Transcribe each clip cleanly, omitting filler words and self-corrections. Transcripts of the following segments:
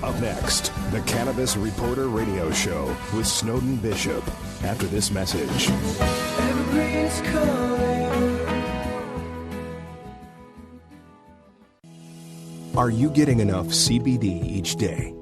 Up next, the Cannabis Reporter radio show with Snowden Bishop. After this message. Evergreen's calling. Are you getting enough CBD each day?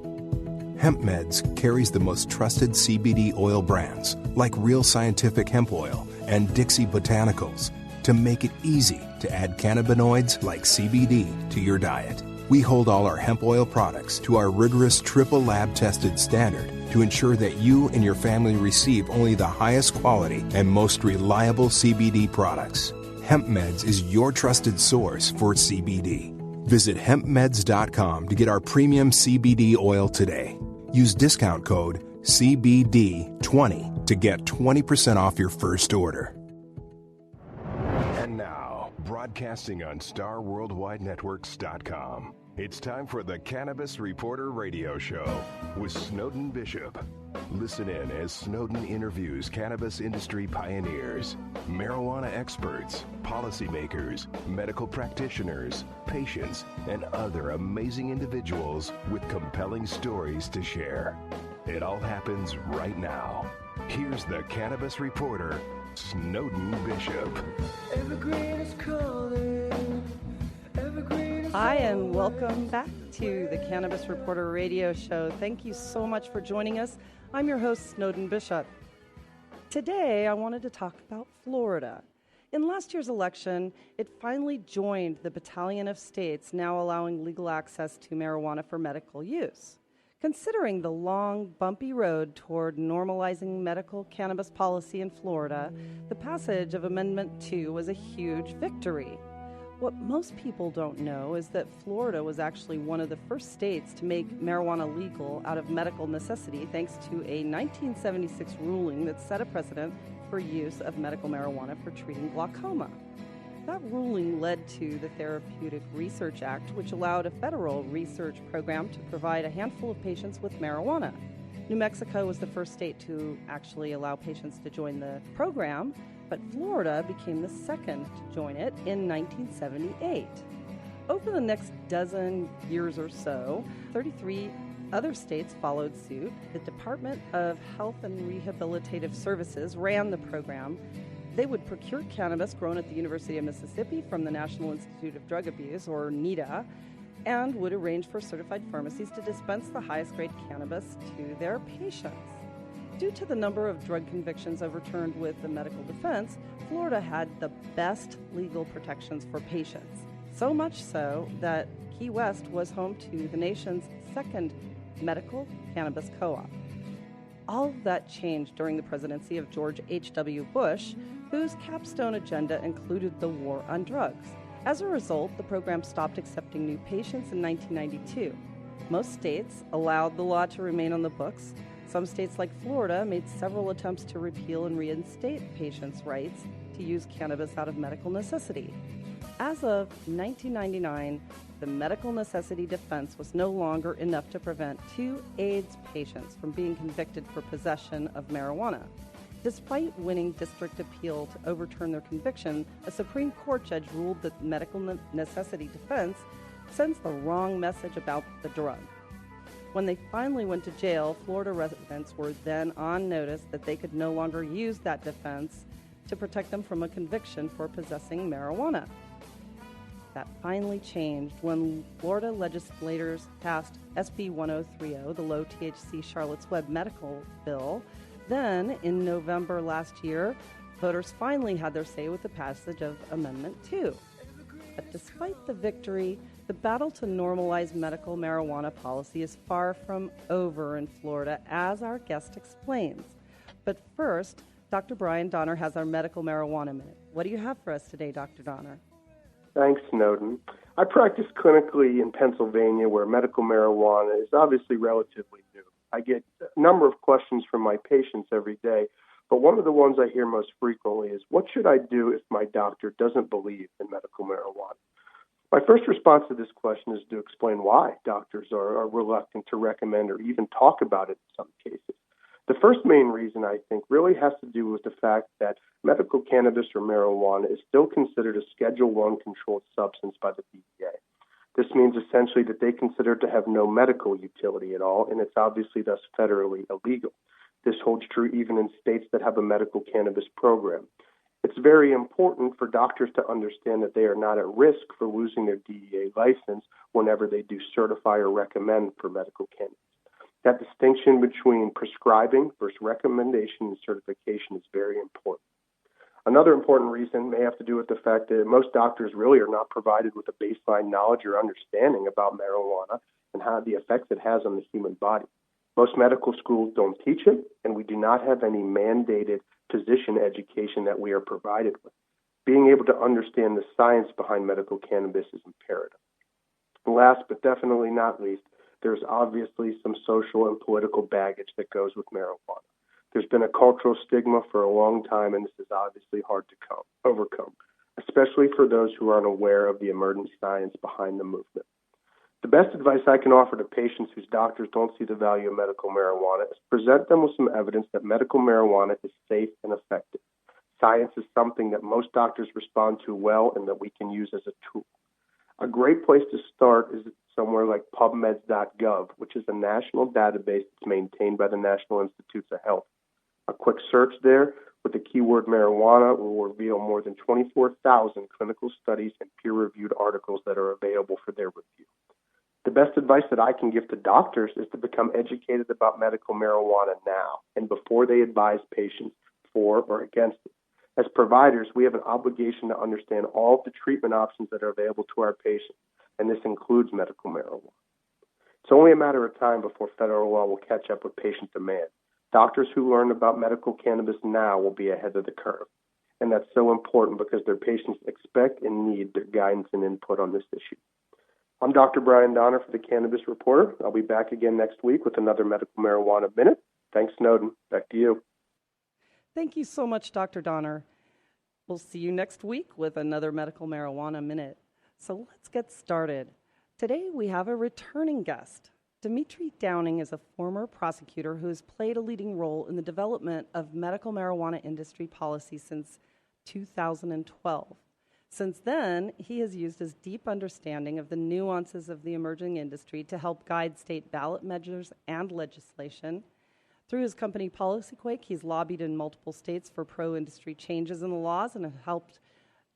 Hemp Meds carries the most trusted CBD oil brands like Real Scientific Hemp Oil and Dixie Botanicals to make it easy to add cannabinoids like CBD to your diet. We hold all our hemp oil products to our rigorous triple lab tested standard to ensure that you and your family receive only the highest quality and most reliable CBD products. Hemp Meds is your trusted source for CBD. Visit hempmeds.com to get our premium CBD oil today. Use discount code CBD20 to get 20% off your first order. And now, broadcasting on StarWorldWideNetworks.com. It's time for the Cannabis Reporter radio show with Snowden Bishop. Listen in as Snowden interviews cannabis industry pioneers, marijuana experts, policymakers, medical practitioners, patients, and other amazing individuals with compelling stories to share. It all happens right now. Here's the Cannabis Reporter, Snowden Bishop. Evergreen is calling. Hi, and welcome back to the Cannabis Reporter radio show. Thank you so much for joining us. I'm your host, Snowden Bishop. Today, I wanted to talk about Florida. In last year's election, it finally joined the battalion of states now allowing legal access to marijuana for medical use. Considering the long, bumpy road toward normalizing medical cannabis policy in Florida, the passage of Amendment 2 was a huge victory. What most people don't know is that Florida was actually one of the first states to make marijuana legal out of medical necessity thanks to a 1976 ruling that set a precedent for use of medical marijuana for treating glaucoma. That ruling led to the Therapeutic Research Act, which allowed a federal research program to provide a handful of patients with marijuana. New Mexico was the first state to actually allow patients to join the program, but Florida became the second to join it in 1978. Over the next dozen years or so, 33 other states followed suit. The Department of Health and Rehabilitative Services ran the program. They would procure cannabis grown at the University of Mississippi from the National Institute of Drug Abuse, or NIDA, and would arrange for certified pharmacies to dispense the highest grade cannabis to their patients. Due to the number of drug convictions overturned with the medical defense, Florida had the best legal protections for patients. So much so that Key West was home to the nation's second medical cannabis co-op. All of that changed during the presidency of George H.W. Bush, whose capstone agenda included the war on drugs. As a result, the program stopped accepting new patients in 1992. Most states allowed the law to remain on the books. Some states like Florida made several attempts to repeal and reinstate patients' rights to use cannabis out of medical necessity. As of 1999, the medical necessity defense was no longer enough to prevent 2 AIDS patients from being convicted for possession of marijuana. Despite winning district appeal to overturn their conviction, a Supreme Court judge ruled that medical necessity defense sends the wrong message about the drug. When they finally went to jail, Florida residents were then on notice that they could no longer use that defense to protect them from a conviction for possessing marijuana. That finally changed when Florida legislators passed SB 1030, the low THC Charlotte's Web medical bill. Then, in November last year, voters finally had their say with the passage of Amendment 2. But despite the victory, the battle to normalize medical marijuana policy is far from over in Florida, as our guest explains. But first, Dr. Brian Donner has our Medical Marijuana Minute. What do you have for us today, Dr. Donner? Thanks, Snowden. I practice clinically in Pennsylvania, where medical marijuana is obviously relatively new. I get a number of questions from my patients every day, but one of the ones I hear most frequently is, what should I do if my doctor doesn't believe in medical marijuana? My first response to this question is to explain why doctors are reluctant to recommend or even talk about it in some cases. The first main reason, I think, really has to do with the fact that medical cannabis or marijuana is still considered a Schedule I controlled substance by the DEA. This means essentially that they consider it to have no medical utility at all, and it's obviously thus federally illegal. This holds true even in states that have a medical cannabis program. It's very important for doctors to understand that they are not at risk for losing their DEA license whenever they do certify or recommend for medical cannabis. That distinction between prescribing versus recommendation and certification is very important. Another important reason may have to do with the fact that most doctors really are not provided with a baseline knowledge or understanding about marijuana and how the effects it has on the human body. Most medical schools don't teach it, and we do not have any mandated physician education that we are provided with. Being able to understand the science behind medical cannabis is imperative. Last but definitely not least, there's obviously some social and political baggage that goes with marijuana. There's been a cultural stigma for a long time, and this is obviously hard to overcome, especially for those who are unaware of the emergent science behind the movement. The best advice I can offer to patients whose doctors don't see the value of medical marijuana is present them with some evidence that medical marijuana is safe and effective. Science is something that most doctors respond to well and that we can use as a tool. A great place to start is somewhere like PubMeds.gov, which is a national database that's maintained by the National Institutes of Health. A quick search there with the keyword marijuana will reveal more than 24,000 clinical studies and peer-reviewed articles that are available for their review. The best advice that I can give to doctors is to become educated about medical marijuana now and before they advise patients for or against it. As providers, we have an obligation to understand all of the treatment options that are available to our patients, and this includes medical marijuana. It's only a matter of time before federal law will catch up with patient demand. Doctors who learn about medical cannabis now will be ahead of the curve, and that's so important because their patients expect and need their guidance and input on this issue. I'm Dr. Brian Donner for the Cannabis Reporter. I'll be back again next week with another Medical Marijuana Minute. Thanks, Snowden. Back to you. Thank you so much, Dr. Donner. We'll see you next week with another Medical Marijuana Minute. So let's get started. Today we have a returning guest. Demitri Downing is a former prosecutor who has played a leading role in the development of medical marijuana industry policy since 2012. Since then, he has used his deep understanding of the nuances of the emerging industry to help guide state ballot measures and legislation. Through his company Policymakers, he's lobbied in multiple states for pro-industry changes in the laws and has helped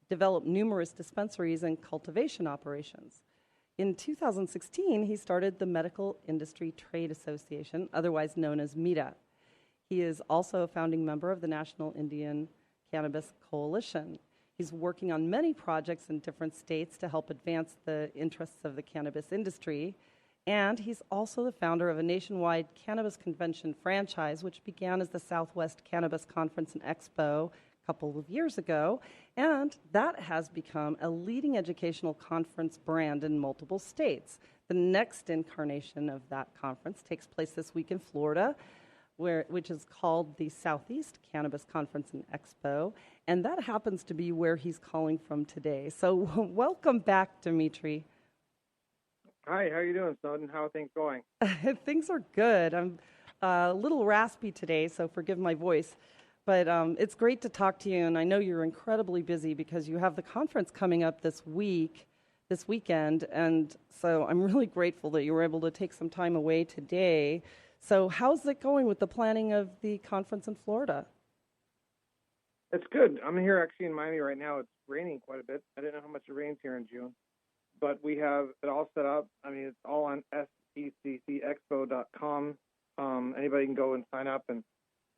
develop numerous dispensaries and cultivation operations. In 2016, he started the Medical Industry Trade Association, otherwise known as MEDA. He is also a founding member of the National Indian Cannabis Coalition. He's working on many projects in different states to help advance the interests of the cannabis industry. And he's also the founder of a nationwide cannabis convention franchise, which began as the Southwest Cannabis Conference and Expo a couple of years ago. And that has become a leading educational conference brand in multiple states. The next incarnation of that conference takes place this week in Florida, which is called the Southeast Cannabis Conference and Expo, and that happens to be where he's calling from today. So welcome back, Demitri. Hi, how are you doing, Snowden? How are things going? Things are good. I'm a little raspy today, so forgive my voice. But it's great to talk to you, and I know you're incredibly busy because you have the conference coming up this weekend, and so I'm really grateful that you were able to take some time away today. So how's it going with the planning of the conference in Florida? It's good. I'm here actually in Miami right now. It's raining quite a bit. I didn't know how much it rains here in June, but we have it all set up. I mean, it's all on SECX Anybody can go and sign up and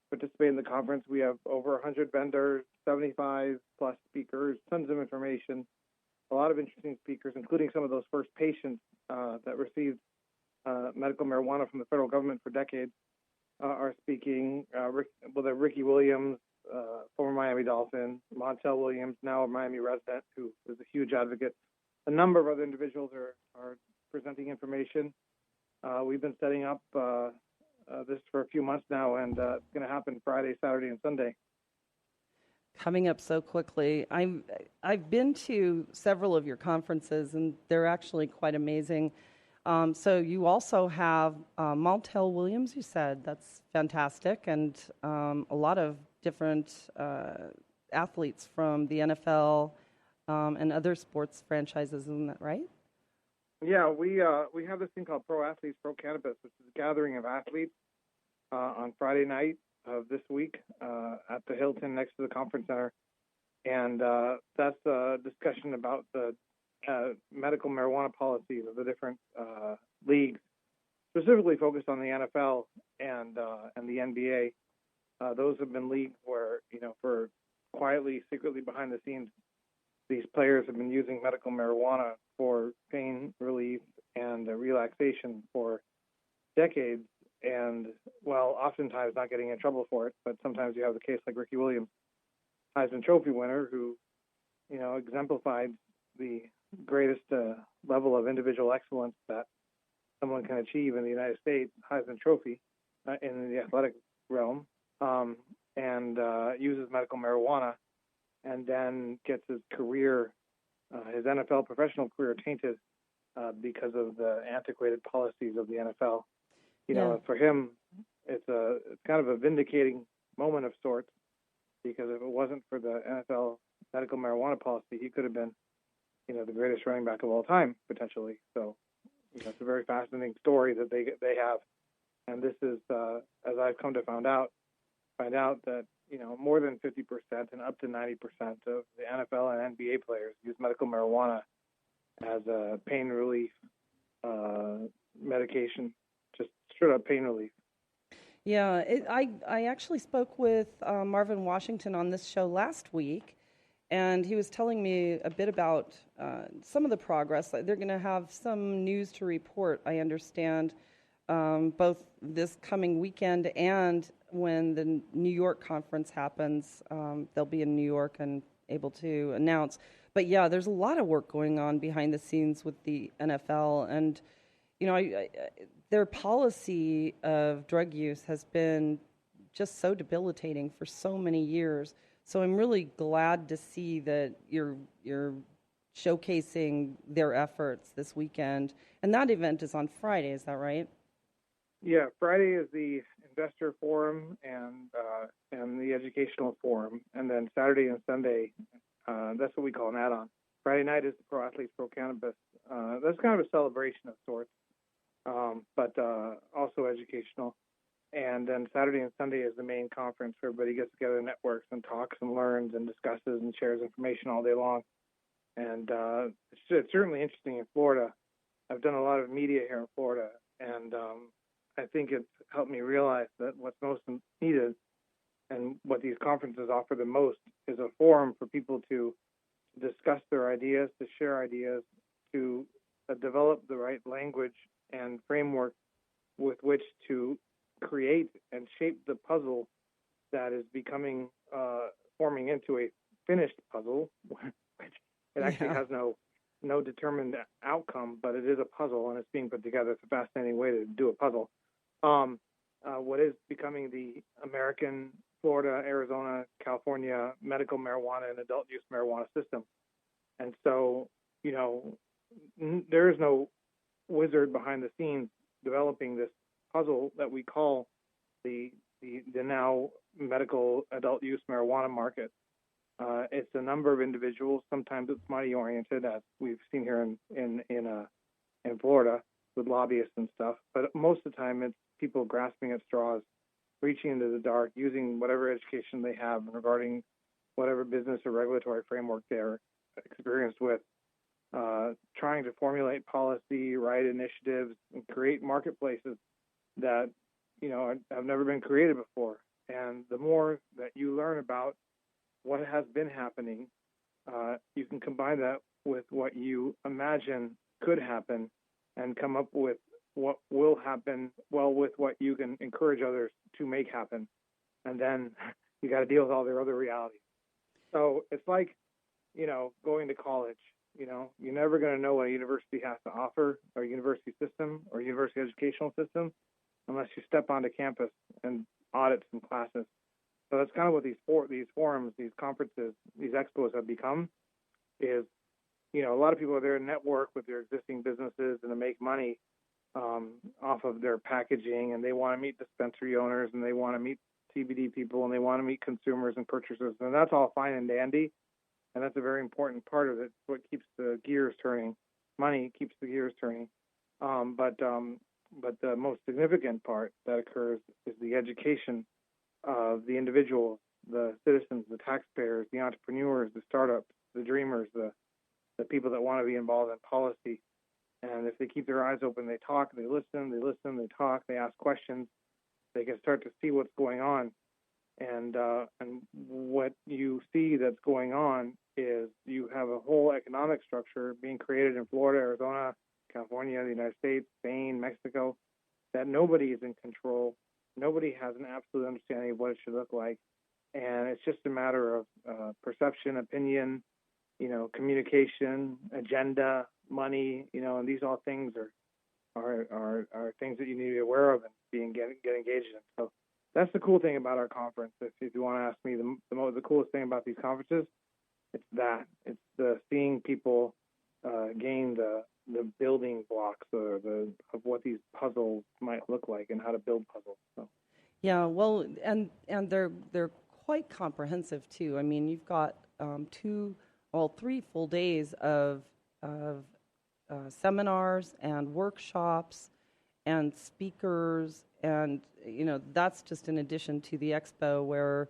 participate in the conference. We have over 100 vendors, 75 plus speakers, tons of information, a lot of interesting speakers, including some of those first patients that received medical marijuana from the federal government for decades are speaking. Ricky Williams, former Miami Dolphin, Montel Williams, now a Miami resident, who is a huge advocate. A number of other individuals are presenting information. We've been setting up this for a few months now, and it's going to happen Friday, Saturday, and Sunday. Coming up so quickly. I've been to several of your conferences, and they're actually quite amazing. So you also have Montel Williams, you said. That's fantastic, and a lot of different athletes from the NFL and other sports franchises, isn't that right? Yeah, we have this thing called Pro Athletes, Pro Cannabis, which is a gathering of athletes on Friday night of this week at the Hilton next to the conference center, and that's a discussion about the medical marijuana policies of the different leagues, specifically focused on the NFL and the NBA. Those have been leagues where, for quietly, secretly behind the scenes, these players have been using medical marijuana for pain relief and relaxation for decades, and, well, oftentimes not getting in trouble for it, but sometimes you have the case like Ricky Williams, Heisman Trophy winner, who, exemplified the greatest level of individual excellence that someone can achieve in the United States, Heisman Trophy, in the athletic realm, and uses medical marijuana, and then gets his career, his NFL professional career, tainted because of the antiquated policies of the NFL. For him, it's kind of a vindicating moment of sorts, because if it wasn't for the NFL medical marijuana policy, he could have been, the greatest running back of all time, potentially. So, it's a very fascinating story that they have. And this is, as I've come to find out that, more than 50% and up to 90% of the NFL and NBA players use medical marijuana as a pain relief medication, just straight up pain relief. Yeah, I actually spoke with Marvin Washington on this show last week, and he was telling me a bit about some of the progress. They're going to have some news to report, I understand, both this coming weekend and when the New York conference happens. They'll be in New York and able to announce. But yeah, there's a lot of work going on behind the scenes with the NFL, and their policy of drug use has been just so debilitating for so many years. So I'm really glad to see that you're showcasing their efforts this weekend. And that event is on Friday, is that right? Yeah, Friday is the investor forum and the educational forum, and then Saturday and Sunday, that's what we call an add-on. Friday night is the Pro Athletes, Pro Cannabis. That's kind of a celebration of sorts, but also educational. And then Saturday and Sunday is the main conference where everybody gets together, networks, and talks and learns and discusses and shares information all day long. And it's certainly interesting in Florida. I've done a lot of media here in Florida, and I think it's helped me realize that what's most needed and what these conferences offer the most is a forum for people to discuss their ideas, to share ideas, to develop the right language and framework with which to create and shape the puzzle that is becoming, forming into a finished puzzle, which it actually has no determined outcome, but it is a puzzle and it's being put together. It's a fascinating way to do a puzzle. What is becoming the American, Florida, Arizona, California medical marijuana and adult use marijuana system. And so, there is no wizard behind the scenes developing this puzzle that we call the now medical adult use marijuana market. It's a number of individuals. Sometimes it's money oriented, as we've seen here in Florida with lobbyists and stuff. But most of the time, it's people grasping at straws, reaching into the dark, using whatever education they have regarding whatever business or regulatory framework they're experienced with, trying to formulate policy, write initiatives, and create marketplaces that have never been created before. And the more that you learn about what has been happening, you can combine that with what you imagine could happen and come up with what will happen, well, with what you can encourage others to make happen. And then you got to deal with all their other realities. So it's like, going to college. You're never going to know what a university has to offer, or a university system, or a university educational system, unless you step onto campus and audit some classes. So that's kind of what these forums, these conferences, these expos have become, is, a lot of people are there to network with their existing businesses and to make money off of their packaging, and they want to meet dispensary owners, and they want to meet CBD people, and they want to meet consumers and purchasers, and that's all fine and dandy, and that's a very important part of it. It's what keeps the gears turning. money, it keeps the gears turning. But the most significant part that occurs is the education of the individuals, the citizens, the taxpayers, the entrepreneurs, the startups, the dreamers, the people that want to be involved in policy. And if they keep their eyes open, they talk, they listen, they talk, they ask questions, they can start to see what's going on. And what you see that's going on is you have a whole economic structure being created in Florida, Arizona, California, the United States, Spain, Mexico, that nobody is in control. Nobody has an absolute understanding of what it should look like. And it's just a matter of perception, opinion, communication, agenda, money, and these all things are things that you need to be aware of and get engaged in. So that's the cool thing about our conference. If you want to ask me the coolest thing about these conferences, it's the seeing people gain the building blocks of what these puzzles might look like and how to build puzzles. So. Yeah, well, and they're quite comprehensive too. I mean, you've got 3 full days of seminars and workshops and speakers, and that's just in addition to the expo where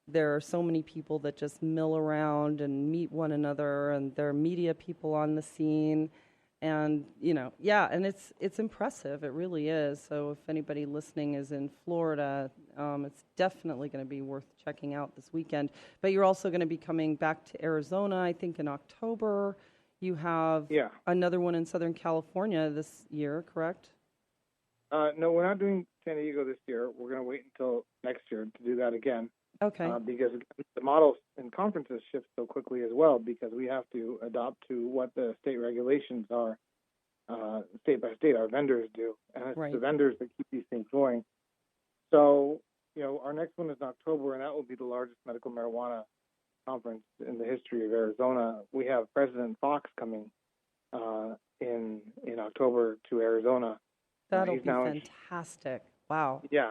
there are so many people that just mill around and meet one another, and there are media people on the scene, and and it's impressive. It really is. So if anybody listening is in Florida, it's definitely going to be worth checking out this weekend. But you're also going to be coming back to Arizona, I think, in October. You have another one in Southern California this year, correct? No, we're not doing San Diego this year. We're going to wait until next year to do that again. Okay. Because the models and conferences shift so quickly as well, because we have to adopt to what the state regulations are, state by state. Our vendors do, and it's the vendors that keep these things going. So, our next one is in October, and that will be the largest medical marijuana conference in the history of Arizona. We have President Fox coming in October to Arizona. That'll be fantastic. Wow. Yeah,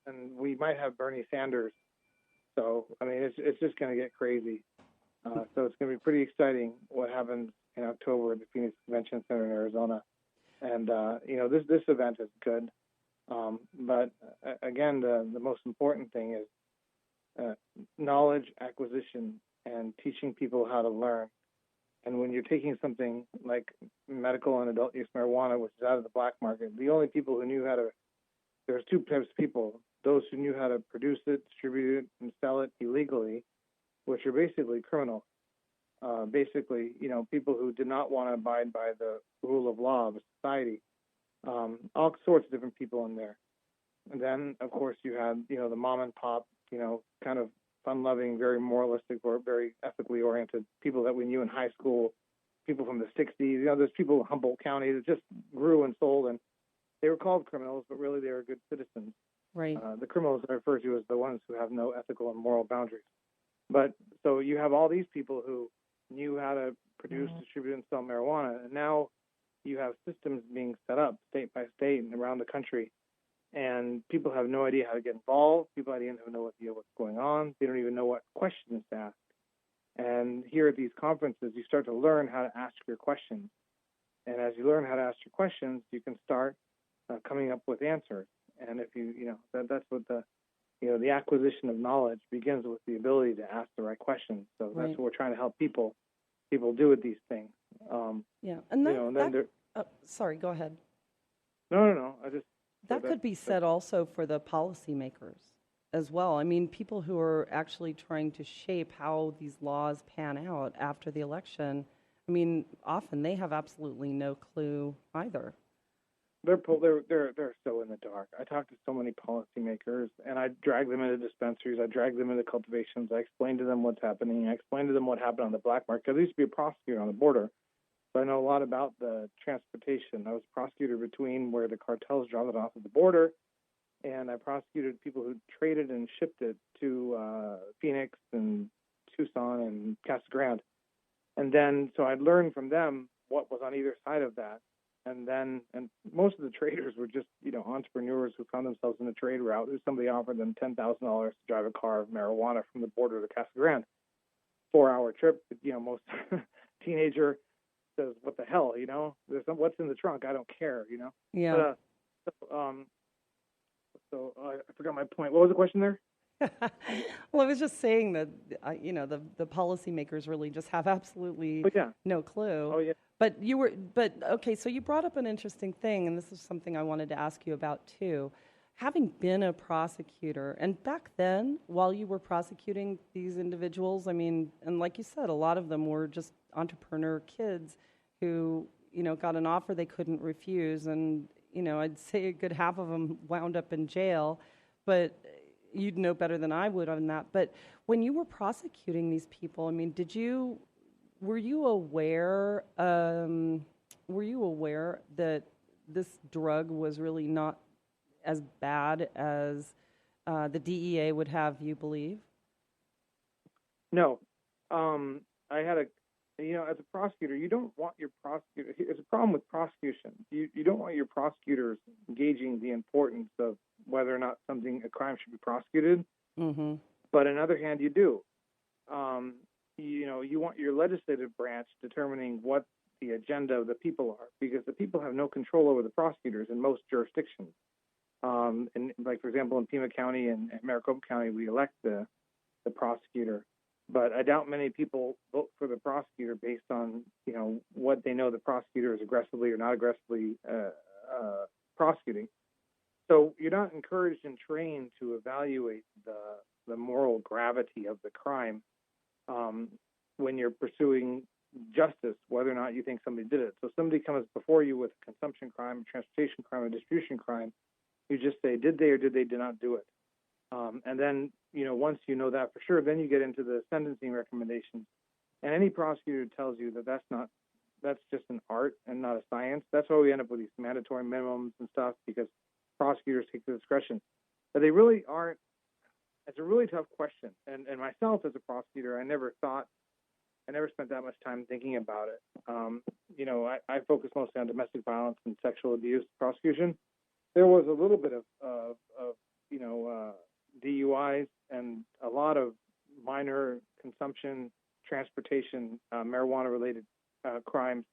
and we might have Bernie Sanders. So, I mean, it's just going to get crazy. So it's going to be pretty exciting what happens in October at the Phoenix Convention Center in Arizona. And, this event is good. But, again, the most important thing is knowledge acquisition and teaching people how to learn. And when you're taking something like medical and adult use marijuana, which is out of the black market, the only people who knew how to – there's 2 types of people. Those who knew how to produce it, distribute it, and sell it illegally, which are basically criminals. People who did not want to abide by the rule of law of society. All sorts of different people in there. And then, of course, you had, the mom and pop, kind of fun-loving, very moralistic, or very ethically oriented people that we knew in high school, people from the 60s. There's people in Humboldt County that just grew and sold, and they were called criminals, but really they were good citizens. Right. The criminals I refer to as the ones who have no ethical and moral boundaries. But so you have all these people who knew how to produce, distribute, and sell marijuana, and now you have systems being set up state by state and around the country, and people have no idea how to get involved. People don't even know what's going on. They don't even know what questions to ask. And here at these conferences, you start to learn how to ask your questions. And as you learn how to ask your questions, you can start coming up with answers. And if that's what the acquisition of knowledge begins with, the ability to ask the right questions. So that's what we're trying to help people do with these things. Sorry, go ahead. No. That could be said also for the policymakers as well. I mean, people who are actually trying to shape how these laws pan out after the election. I mean, often they have absolutely no clue either. They're so in the dark. I talk to so many policymakers, and I drag them into dispensaries. I drag them into cultivations. I explain to them what's happening. I explain to them what happened on the black market. I used to be a prosecutor on the border, so I know a lot about the transportation. I was a prosecutor between where the cartels dropped it off at the border, and I prosecuted people who traded and shipped it to Phoenix and Tucson and Casa Grande. And then, so I'd learn from them what was on either side of that. And most of the traders were just, entrepreneurs who found themselves in a trade route. Somebody offered them $10,000 to drive a car of marijuana from the border to Casa Grande. 4-hour trip, most teenager, says, "What the hell?" What's in the trunk? I don't care. Yeah. But, I forgot my point. What was the question there? Well, I was just saying that, the policymakers really just have absolutely no clue. Oh, yeah. But okay, so you brought up an interesting thing, and this is something I wanted to ask you about too. Having been a prosecutor, and back then, while you were prosecuting these individuals, I mean, and like you said, a lot of them were just entrepreneur kids who, got an offer they couldn't refuse, and, I'd say a good half of them wound up in jail, but you'd know better than I would on that. But when you were prosecuting these people, I mean, were you aware that this drug was really not as bad as the DEA would have you believe? No. I had as a prosecutor, you don't want your prosecutor. There's a problem with prosecution. You don't want your prosecutors gauging the importance of whether or not a crime should be prosecuted. Mm-hmm. But on the other hand, you do. You want your legislative branch determining what the agenda of the people are, because the people have no control over the prosecutors in most jurisdictions. And like, for example, in Pima County and Maricopa County, we elect the prosecutor. But I doubt many people vote for the prosecutor based on, what they know the prosecutor is aggressively or not aggressively prosecuting. So you're not encouraged and trained to evaluate the moral gravity of the crime when you're pursuing justice, whether or not you think somebody did it. So somebody comes before you with a consumption crime, a transportation crime, a distribution crime, you just say, did they or did they not do it? And then, once you know that for sure, then you get into the sentencing recommendations. And any prosecutor tells you that that's just an art and not a science. That's why we end up with these mandatory minimums and stuff, because prosecutors take the discretion. But they really aren't. It's a really tough question. And myself as a prosecutor, I never spent that much time thinking about it. I focus mostly on domestic violence and sexual abuse prosecution. There was a little bit of DUIs and a lot of minor consumption, transportation, marijuana-related crimes.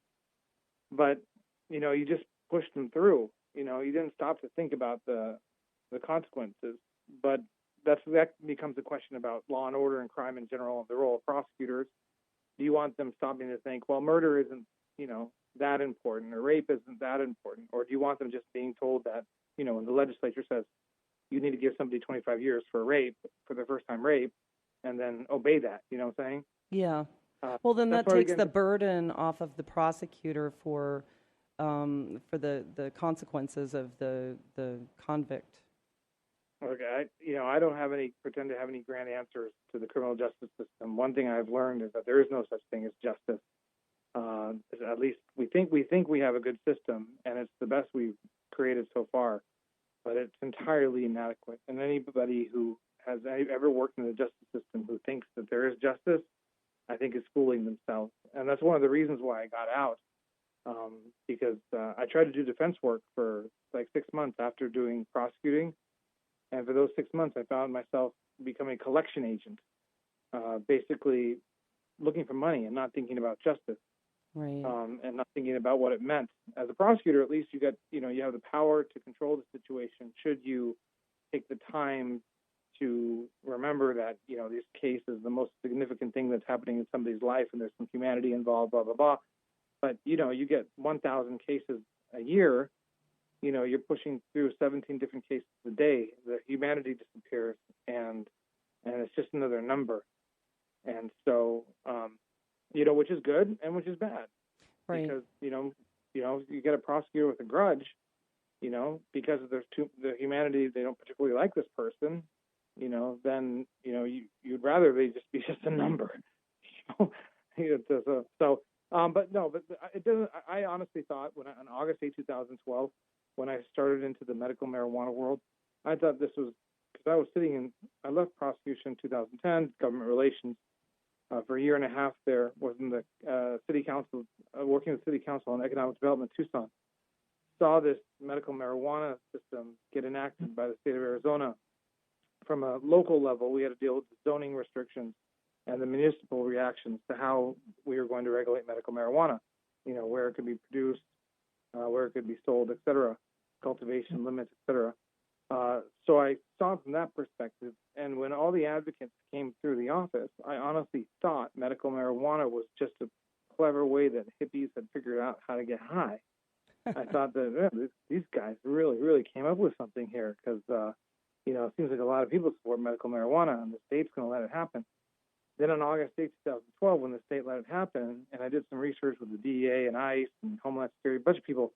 But, you just pushed them through. You didn't stop to think about the consequences. But that becomes a question about law and order and crime in general and the role of prosecutors. Do you want them stopping to think, well, murder isn't, that important, or rape isn't that important? Or do you want them just being told that, when the legislature says you need to give somebody 25 years for their first time rape, and then obey that, you know what I'm saying? Yeah. Well, then that takes the burden off of the prosecutor for the consequences of the convict. Okay, I don't pretend to have any grand answers to the criminal justice system. One thing I've learned is that there is no such thing as justice. At least we think we have a good system, and it's the best we've created so far, but it's entirely inadequate. And anybody who has ever worked in the justice system who thinks that there is justice, I think is fooling themselves. And that's one of the reasons why I got out, because I tried to do defense work for like 6 months after doing prosecuting. And for those 6 months, I found myself becoming a collection agent, basically looking for money and not thinking about justice, right? And not thinking about what it meant. As a prosecutor, at least you have the power to control the situation. Should you take the time to remember that this case is the most significant thing that's happening in somebody's life, and there's some humanity involved, blah blah blah. But you get 1,000 cases a year. You're pushing through 17 different cases a day. The humanity disappears, and it's just another number. And so, which is good and which is bad, right? Because you get a prosecutor with a grudge, because of the humanity, they don't particularly like this person. Then you'd rather they just be just a number. But it doesn't. I honestly thought on August 8, 2012. When I started into the medical marijuana world, I thought this was because I left prosecution in 2010, government relations, for a year and a half there, was in the city council, working with city council on economic development in Tucson. Saw this medical marijuana system get enacted by the state of Arizona. From a local level, we had to deal with the zoning restrictions and the municipal reactions to how we were going to regulate medical marijuana. where it could be produced, where it could be sold, et cetera, cultivation limits, et cetera. So I saw it from that perspective. And when all the advocates came through the office, I honestly thought medical marijuana was just a clever way that hippies had figured out how to get high. I thought that these guys really, really came up with something here because, it seems like a lot of people support medical marijuana and the state's going to let it happen. Then on August 8, 2012, when the state let it happen, and I did some research with the DEA and ICE and Homeland Security, a bunch of people,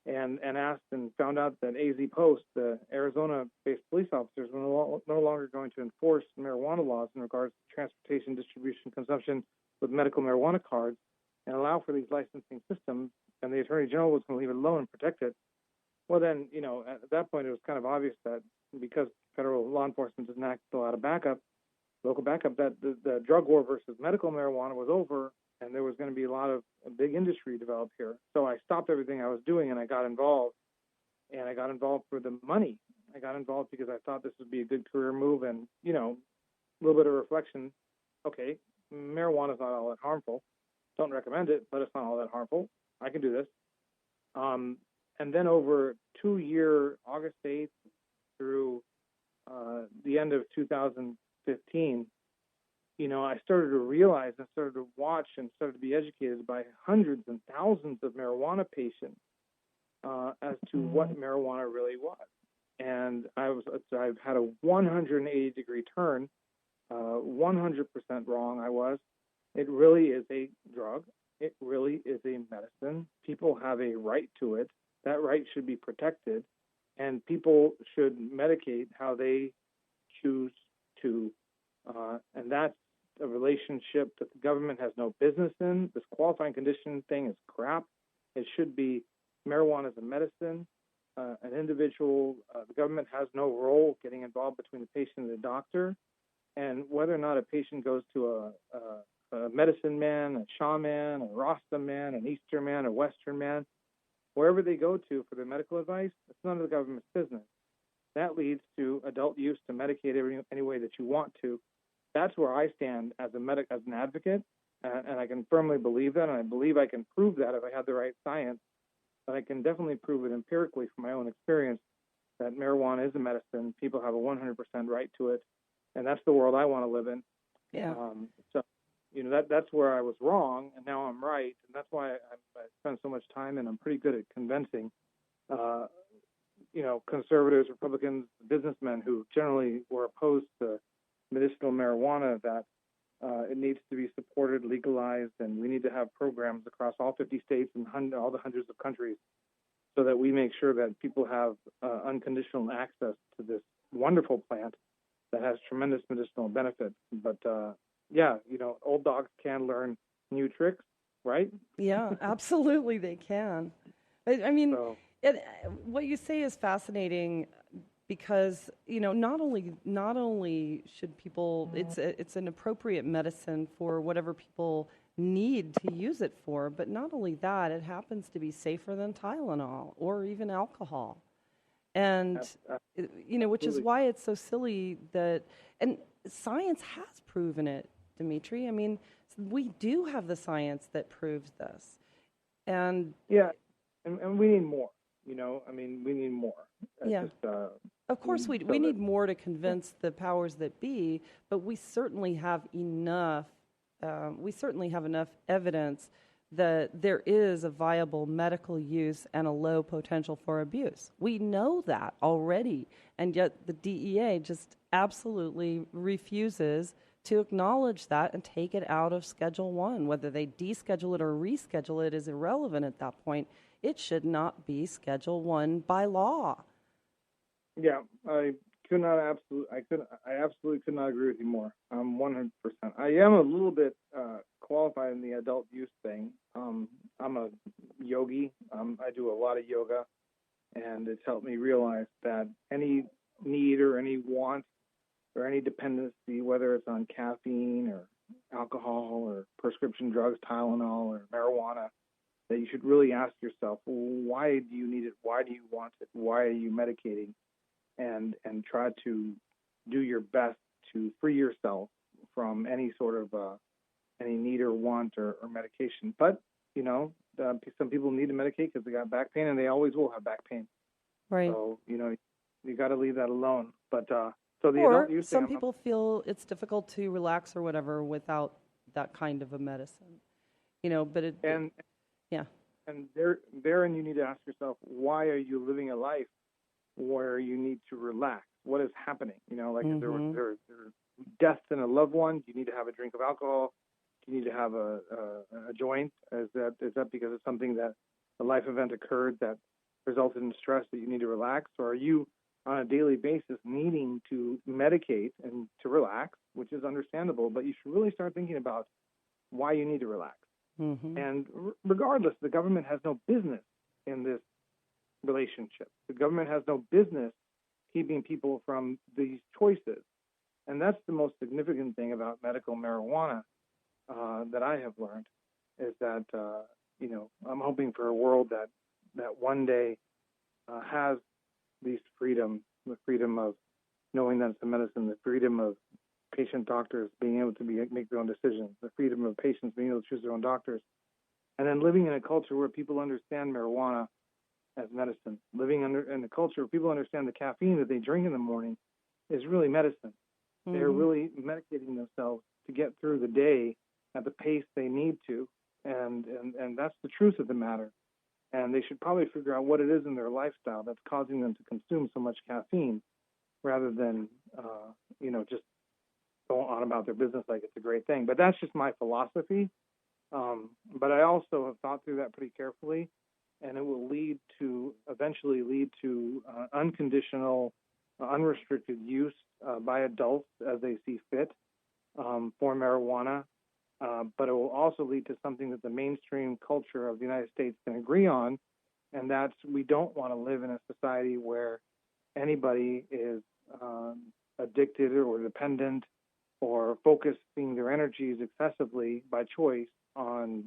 and asked and found out that AZ Post, the Arizona-based police officers, were no longer going to enforce marijuana laws in regards to transportation, distribution, consumption with medical marijuana cards and allow for these licensing systems, and the Attorney General was going to leave it alone and protect it. Well, then, at that point, it was kind of obvious that because federal law enforcement doesn't act a lot of local backup, that the drug war versus medical marijuana was over, and there was going to be a big industry developed here. So I stopped everything I was doing, and I got involved. And I got involved for the money. I got involved because I thought this would be a good career move, and, a little bit of reflection. Okay, marijuana is not all that harmful. Don't recommend it, but it's not all that harmful. I can do this. And then over 2-year, August 8th through the end of 2015, I started to realize and started to watch and started to be educated by hundreds and thousands of marijuana patients as to what marijuana really was. And I've had a 180-degree turn, 100% wrong I was. It really is a drug. It really is a medicine. People have a right to it. That right should be protected, and people should medicate how they choose to. And that's a relationship that the government has no business in. This qualifying condition thing is crap. It should be marijuana is a medicine. An individual, the government has no role getting involved between the patient and the doctor. And whether or not a patient goes to a medicine man, a shaman, a Rasta man, an Eastern man, a Western man, wherever they go to for their medical advice, it's none of the government's business. That leads to adult use to medicate any way that you want to. That's where I stand as an advocate, and I can firmly believe that, and I believe I can prove that if I have the right science. But I can definitely prove it empirically from my own experience that marijuana is a medicine. People have a 100% right to it, and that's the world I want to live in. Yeah. So, that's where I was wrong, and now I'm right, and that's why I spend so much time, and I'm pretty good at convincing, conservatives, Republicans, businessmen who generally were opposed to medicinal marijuana that it needs to be supported, legalized, and we need to have programs across all 50 states and all the hundreds of countries so that we make sure that people have unconditional access to this wonderful plant that has tremendous medicinal benefits. But, old dogs can learn new tricks, right? Yeah, absolutely they can. I mean, what you say is fascinating because, not only should people, it's an appropriate medicine for whatever people need to use it for, but not only that, it happens to be safer than Tylenol or even alcohol. And, which is why it's so silly that, and science has proven it, Demitri. I mean, we do have the science that proves this. And yeah, and we need more, we need more. Yeah. Of course we need more to convince the powers that be, but we certainly have enough evidence that there is a viable medical use and a low potential for abuse. We know that already, and yet the DEA just absolutely refuses to acknowledge that and take it out of Schedule 1. Whether they deschedule it or reschedule it is irrelevant at that point. It should not be Schedule 1 by law. Yeah, I absolutely could not agree with you more. 100%. I am a little bit qualified in the adult use thing. I'm a yogi. I do a lot of yoga, and it's helped me realize that any need or any want or any dependency, whether it's on caffeine or alcohol or prescription drugs, Tylenol or marijuana, that you should really ask yourself, why do you need it? Why do you want it? Why are you medicating? And try to do your best to free yourself from any sort of any need or want or medication. But, some people need to medicate because they got back pain, and they always will have back pain. Right. So, you got to leave that alone. But so the or adult use some thing, people feel it's difficult to relax or whatever without that kind of a medicine. But yeah. And therein you need to ask yourself, why are you living a life where you need to relax? What is happening? Like if there are deaths in a loved one, do you need to have a drink of alcohol? Do you need to have a joint? Is that because of something that a life event occurred that resulted in stress that you need to relax? Or are you on a daily basis needing to medicate and to relax, which is understandable, but you should really start thinking about why you need to relax. Mm-hmm. And regardless, the government has no business in this relationship. The government has no business keeping people from these choices. And that's the most significant thing about medical marijuana that I have learned, is that, I'm hoping for a world that one day has these freedom, the freedom of knowing that it's a medicine, the freedom of patient doctors being able to make their own decisions, the freedom of patients being able to choose their own doctors, and then living in a culture where people understand marijuana as medicine, living in a culture where people understand the caffeine that they drink in the morning is really medicine. Mm-hmm. They're really medicating themselves to get through the day at the pace they need to, and that's the truth of the matter. And they should probably figure out what it is in their lifestyle that's causing them to consume so much caffeine, rather than just go on about their business like it's a great thing. But that's just my philosophy. But I also have thought through that pretty carefully, and it will eventually lead to unconditional, unrestricted use by adults as they see fit for marijuana. But it will also lead to something that the mainstream culture of the United States can agree on, and that's we don't want to live in a society where anybody is addicted or dependent or focusing their energies excessively by choice on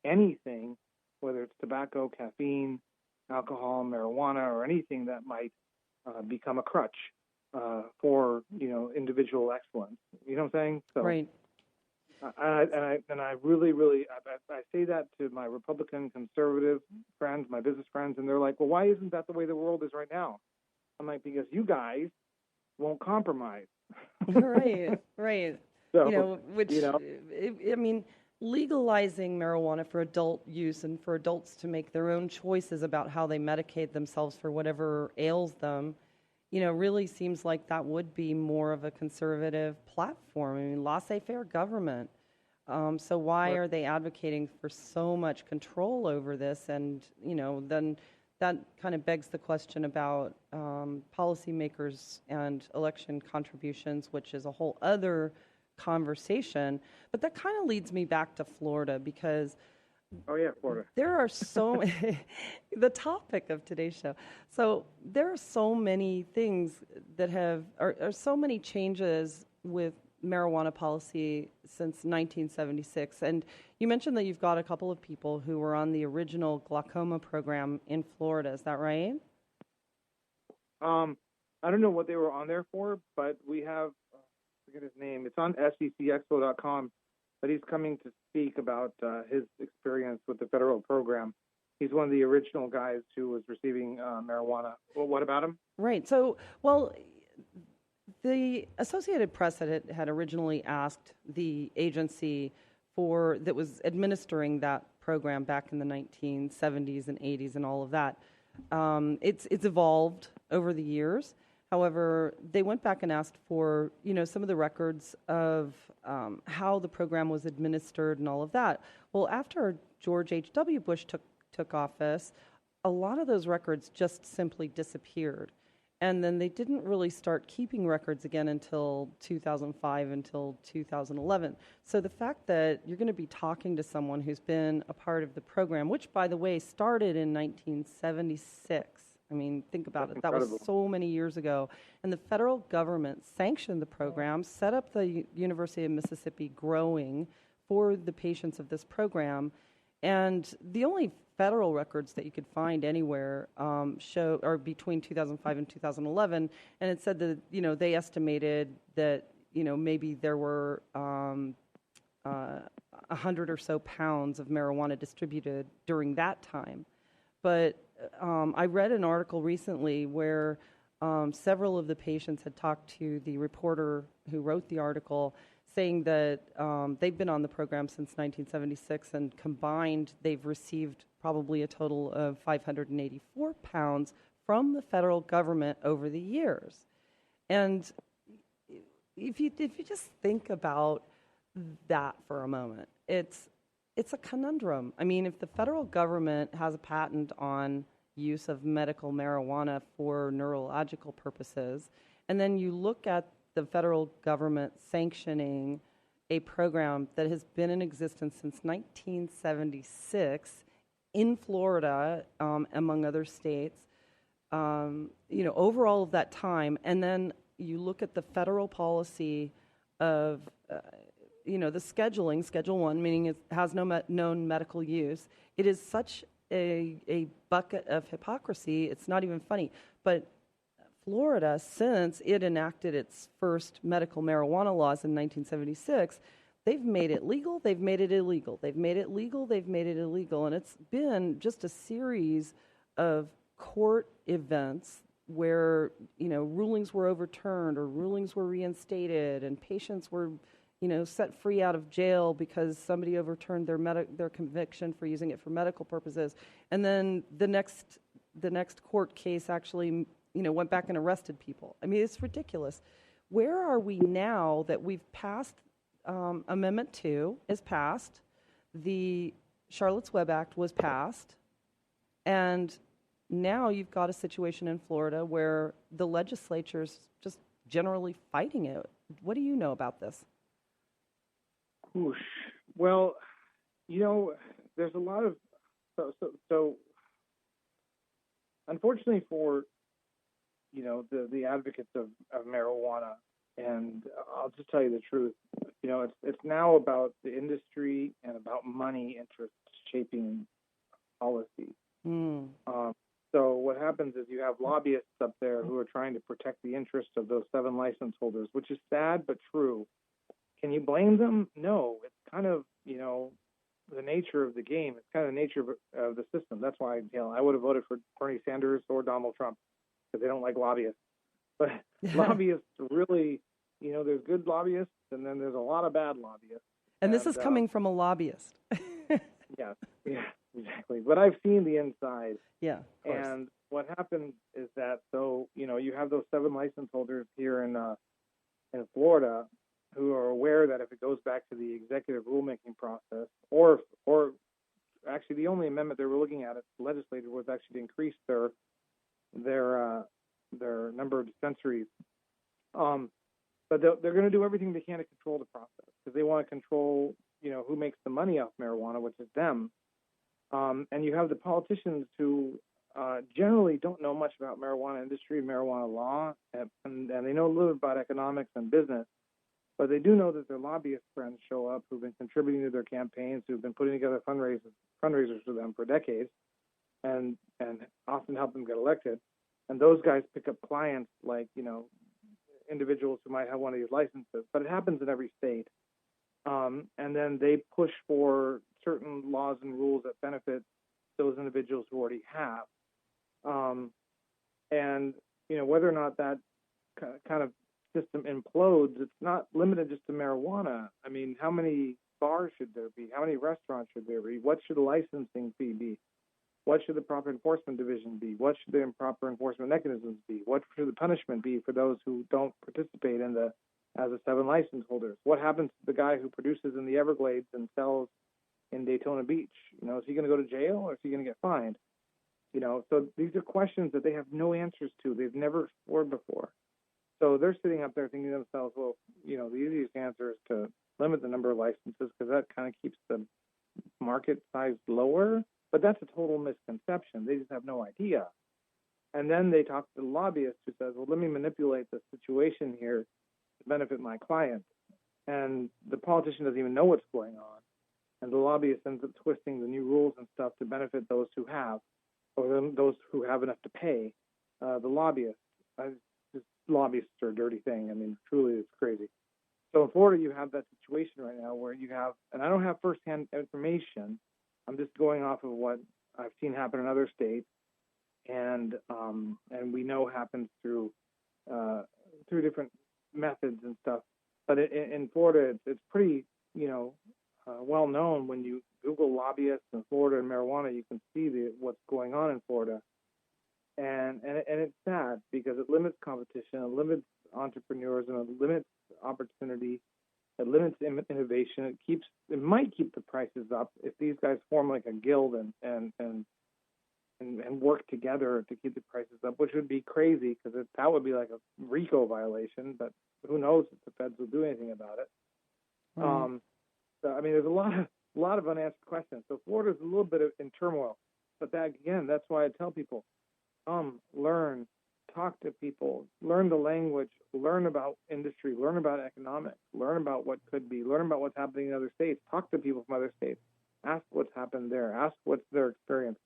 anything, whether it's tobacco, caffeine, alcohol, marijuana, or anything that might become a crutch for individual excellence. You know what I'm saying? So, right. I really I say that to my Republican conservative friends, my business friends, and they're like, well, why isn't that the way the world is right now? I'm like, because you guys won't compromise. Right. So, legalizing marijuana for adult use and for adults to make their own choices about how they medicate themselves for whatever ails them, really seems like that would be more of a conservative platform. Laissez-faire government. So why are they advocating for so much control over this? And, then that kind of begs the question about policymakers and election contributions, which is a whole other conversation. But that kind of leads me back to Florida, because Florida. there are so the topic of today's show. So there are so many things that are so many changes with marijuana policy since 1976. And you mentioned that you've got a couple of people who were on the original glaucoma program in Florida. Is that right? I don't know what they were on there for, but we have, I forget his name. It's on SECXexpo.com, but he's coming to speak about his experience with the federal program. He's one of the original guys who was receiving marijuana. Well, what about him? Right. So, the Associated Press had originally asked the agency that was administering that program back in the 1970s and 80s and all of that. It's evolved over the years. However, they went back and asked for, some of the records of how the program was administered and all of that. Well, after George H.W. Bush took office, a lot of those records just simply disappeared. And then they didn't really start keeping records again until 2005, until 2011. So the fact that you're going to be talking to someone who's been a part of the program, which, by the way, started in 1976. I mean, think about it. That was so many years ago. And the federal government sanctioned the program, set up the University of Mississippi Growing for the patients of this program. And the only federal records that you could find anywhere are between 2005 and 2011. And it said that, they estimated that, maybe there were, 100 or so pounds of marijuana distributed during that time. But I read an article recently where several of the patients had talked to the reporter who wrote the article, saying that they've been on the program since 1976, and combined they've received probably a total of 584 pounds from the federal government over the years. And if you just think about that for a moment, it's a conundrum. I mean, if the federal government has a patent on use of medical marijuana for neurological purposes, and then you look at the federal government sanctioning a program that has been in existence since 1976 in Florida, among other states, over all of that time, and then you look at the federal policy of, the scheduling, Schedule 1, meaning it has no known medical use. It is such a bucket of hypocrisy, it's not even funny. But Florida, since it enacted its first medical marijuana laws in 1976, they've made it legal, they've made it illegal, they've made it legal, they've made it illegal. And it's been just a series of court events where, rulings were overturned or rulings were reinstated and patients were, set free out of jail because somebody overturned their conviction for using it for medical purposes. And then the next court case actually, went back and arrested people. I mean, it's ridiculous. Where are we now that we've passed, Amendment 2 is passed, the Charlotte's Web Act was passed, and now you've got a situation in Florida where the legislature's just generally fighting it. What do you know about this? Whoosh. Well, there's a lot of so unfortunately for the advocates of marijuana, and I'll just tell you the truth. It's now about the industry and about money interests shaping policy. So what happens is you have lobbyists up there who are trying to protect the interests of those 7 license holders, which is sad but true. Can you blame them? No. It's kind of, the nature of the game. It's kind of the nature of the system. That's why, I would have voted for Bernie Sanders or Donald Trump, because they don't like lobbyists. But lobbyists really, there's good lobbyists, and then there's a lot of bad lobbyists. And this is coming from a lobbyist. Yeah, exactly. But I've seen the inside. Yeah, of course. And what happens is that, you have those 7 license holders here in Florida who are aware that if it goes back to the executive rulemaking process, or actually the only amendment they were looking at the legislature was actually to increase their number of dispensaries. But they're going to do everything they can to control the process, because they want to control, who makes the money off marijuana, which is them. And you have the politicians who generally don't know much about marijuana industry and marijuana law, and they know a little bit about economics and business, but they do know that their lobbyist friends show up who've been contributing to their campaigns, who've been putting together fundraisers for them for decades, and often help them get elected. And those guys pick up clients like, individuals who might have one of these licenses, but it happens in every state. And then they push for certain laws and rules that benefit those individuals who already have. And, whether or not that kind of system implodes, it's not limited just to marijuana. I mean, how many bars should there be? How many restaurants should there be? What should the licensing fee be? What should the proper enforcement division be? What should the improper enforcement mechanisms be? What should the punishment be for those who don't participate as a 7 license holders? What happens to the guy who produces in the Everglades and sells in Daytona Beach? Is he going to go to jail, or is he going to get fined? So these are questions that they have no answers to. They've never explored before. So they're sitting up there thinking to themselves, well, the easiest answer is to limit the number of licenses, because that kind of keeps the market size lower. But that's a total misconception. They just have no idea. And then they talk to the lobbyist who says, well, let me manipulate the situation here to benefit my client. And the politician doesn't even know what's going on. And the lobbyist ends up twisting the new rules and stuff to benefit those who have, or those who have enough to pay the lobbyist. Lobbyists are a dirty thing. I mean, truly, it's crazy. So in Florida, you have that situation right now where you have, and I don't have firsthand information. I'm just going off of what I've seen happen in other states, and we know happens through different methods and stuff. But in Florida, it's pretty, well known. When you Google lobbyists in Florida and marijuana, you can see what's going on in Florida, and it's sad because it limits competition, it limits entrepreneurs, and it limits opportunity, it limits innovation. It might keep the prices up if these guys form like a guild and work together to keep the prices up, which would be crazy because that would be like a RICO violation. But who knows if the feds will do anything about it? Mm-hmm. So I mean, there's a lot of unanswered questions. So Florida's a little bit in turmoil, but that's why I tell people, learn, talk to people, learn the language, learn about industry, learn about economics, learn about what could be, learn about what's happening in other states, talk to people from other states, ask what's happened there, ask what's their experience,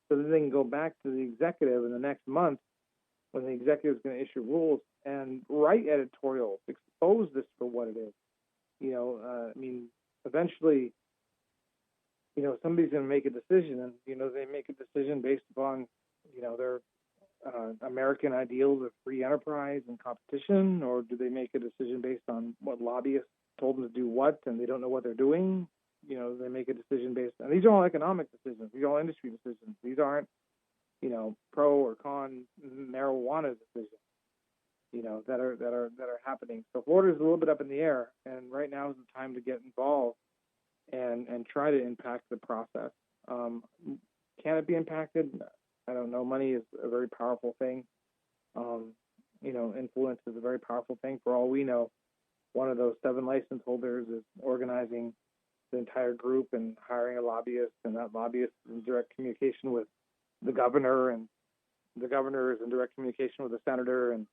so that they can go back to the executive in the next month when the executive is going to issue rules and write editorials, expose this for what it is. Eventually, somebody's going to make a decision, and, they make a decision based upon, their American ideals of free enterprise and competition, or do they make a decision based on what lobbyists told them to do what, and they don't know what they're doing? They make a decision based on, these are all economic decisions. These are all industry decisions. These aren't, pro or con marijuana decisions, that are happening. So Florida's a little bit up in the air, and right now is the time to get involved and try to impact the process. Can it be impacted? I don't know. Money is a very powerful thing. Influence is a very powerful thing. For all we know, one of those 7 license holders is organizing the entire group and hiring a lobbyist, and that lobbyist is in direct communication with the governor, and the governor is in direct communication with the senator, and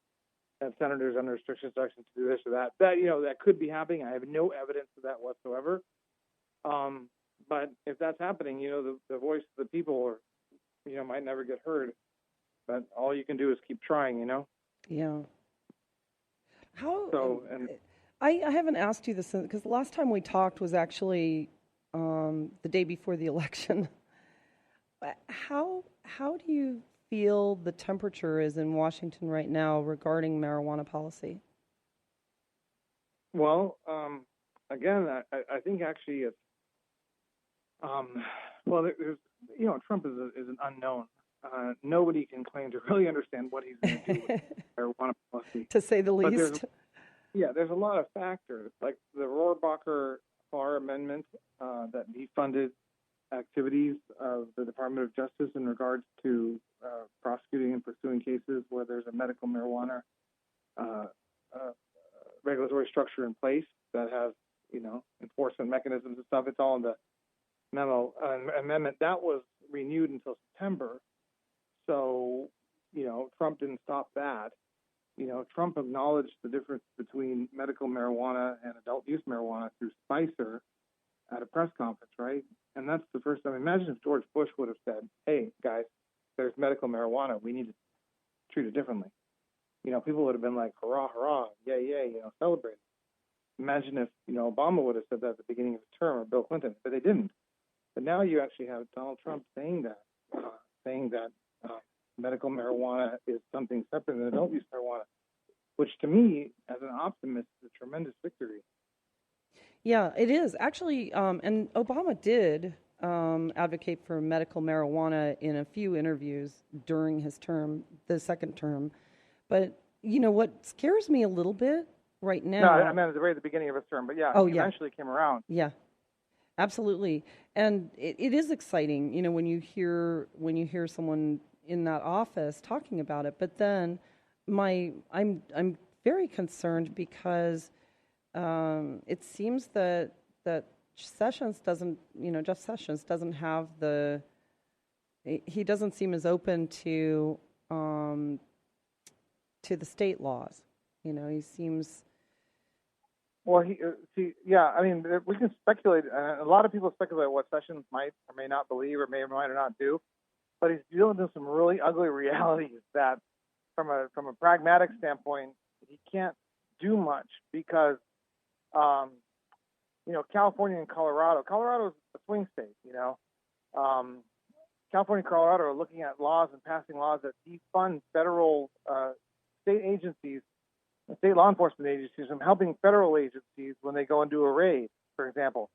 that senator's under restriction section to do this or that. That could be happening. I have no evidence of that whatsoever. But if that's happening, the voice of the people might never get heard. But all you can do is keep trying, Yeah. I haven't asked you this because the last time we talked was actually the day before the election. How do you feel the temperature is in Washington right now regarding marijuana policy? Well, again, I think actually it's there's Trump is an unknown. Nobody can claim to really understand what he's going to do with marijuana policy, to say the least. There's a lot of factors, like the Rohrabacher-Farr amendment that defunded activities of the Department of Justice in regards to prosecuting and pursuing cases where there's a medical marijuana regulatory structure in place that has, enforcement mechanisms and stuff. It's all in the memo amendment. That was renewed until September. So, Trump didn't stop that. Trump acknowledged the difference between medical marijuana and adult use marijuana through Spicer at a press conference, right? And that's the first time. Imagine if George Bush would have said, hey, guys, there's medical marijuana. We need to treat it differently. People would have been like, hurrah, hurrah, yay, celebrate. Imagine if, Obama would have said that at the beginning of his term, or Bill Clinton, but they didn't. But now you actually have Donald Trump saying that medical marijuana is something separate than adult use marijuana, which to me, as an optimist, is a tremendous victory. Yeah, it is. Actually, and Obama did advocate for medical marijuana in a few interviews during his term, the second term. But, what scares me a little bit right now... No, I meant at the very beginning of his term, but he eventually came around. Yeah, absolutely. And it is exciting, when you hear someone in that office talking about it. But then I'm very concerned because it seems that Sessions doesn't, Jeff Sessions doesn't have he doesn't seem as open to the state laws. He seems... Well, we can speculate. A lot of people speculate what Sessions might or may not believe or may or might not do, but he's dealing with some really ugly realities that, from a pragmatic standpoint, he can't do much because California and Colorado. Colorado's a swing state, California and Colorado are looking at laws and passing laws that defund federal state agencies, state law enforcement agencies from helping federal agencies when they go and do a raid, for example.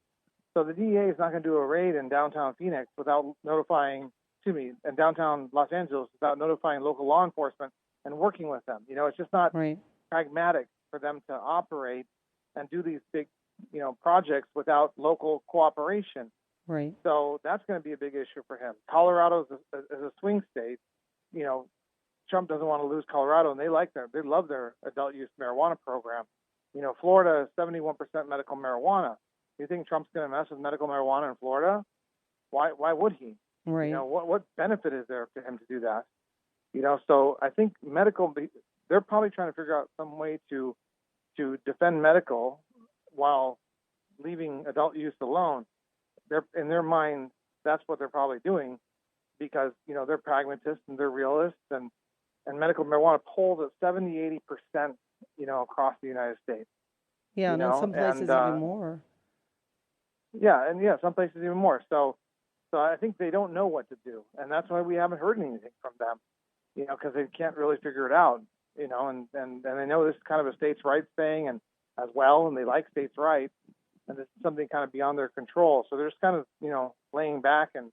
So the DEA is not going to do a raid in downtown Phoenix without notifying, in downtown Los Angeles without notifying local law enforcement and working with them. It's just not pragmatic for them to operate and do these big, projects without local cooperation. Right. So that's going to be a big issue for him. Colorado is a swing state. Trump doesn't want to lose Colorado, and they love their adult use marijuana program. Florida is 71% medical marijuana. You think Trump's going to mess with medical marijuana in Florida? Why would he? Right. What benefit is there to him to do that? So I think they're probably trying to figure out some way to defend medical while leaving adult use alone. In their mind, that's what they're probably doing because, they're pragmatists and they're realists and medical marijuana polls at 70-80%, across the United States. Yeah, and in some places even more. Yeah, some places even more. So I think they don't know what to do, and that's why we haven't heard anything from them, because they can't really figure it out, and they know this is kind of a states' rights thing and as well, and they like states' rights, and it's something kind of beyond their control. So they're just kind of, laying back and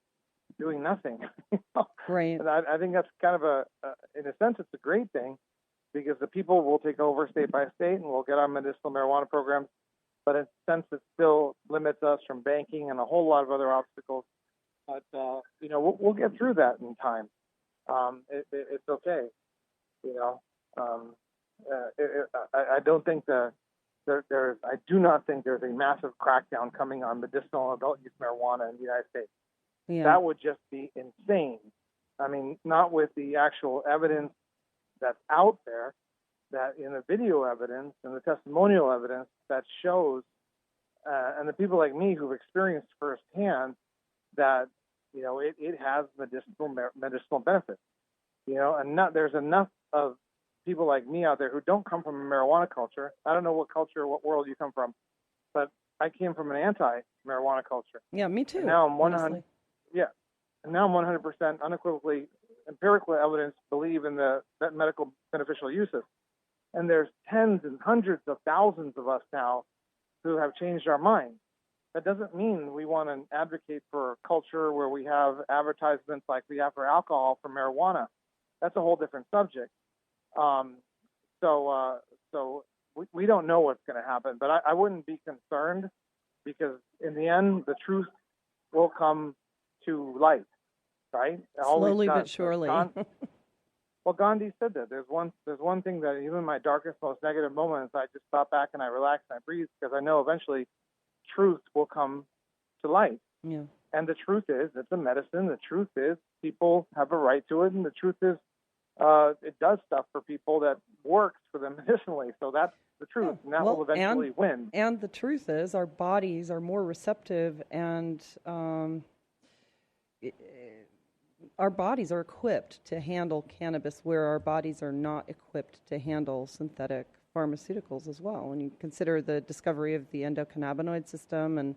doing nothing. Right. And I think that's kind of in a sense, it's a great thing because the people will take over state by state and we'll get our medicinal marijuana programs. But in a sense, it still limits us from banking and a whole lot of other obstacles. But, we'll get through that in time. It's okay. I don't think I do not think there's a massive crackdown coming on medicinal adult use marijuana in the United States. Yeah. That would just be insane. I mean, not with the actual evidence that's out there, that in the video evidence and the testimonial evidence that shows, and the people like me who've experienced firsthand that, it has medicinal benefits, and there's enough of people like me out there who don't come from a marijuana culture. I don't know what culture, what world you come from, but I came from an anti-marijuana culture. Yeah, me too. And now I'm 100%. Honestly. Yeah, and now I'm 100% unequivocally, empirical evidence believe in the medical beneficial uses. And there's tens and hundreds of thousands of us now who have changed our minds. That doesn't mean we want to advocate for a culture where we have advertisements like we have for alcohol for marijuana. That's a whole different subject. So we don't know what's going to happen, but I wouldn't be concerned because in the end, the truth will come to light, right? Slowly but surely. Well, Gandhi said that. There's one thing that even in my darkest, most negative moments, I just stop back and I relax and I breathe because I know eventually truth will come to light. Yeah. And the truth is, it's a medicine. The truth is, people have a right to it, and the truth is, it does stuff for people that works for them medicinally. So that's the truth, and that will eventually win. And the truth is, our bodies are more receptive, and our bodies are equipped to handle cannabis, where our bodies are not equipped to handle synthetic pharmaceuticals as well. When you consider the discovery of the endocannabinoid system and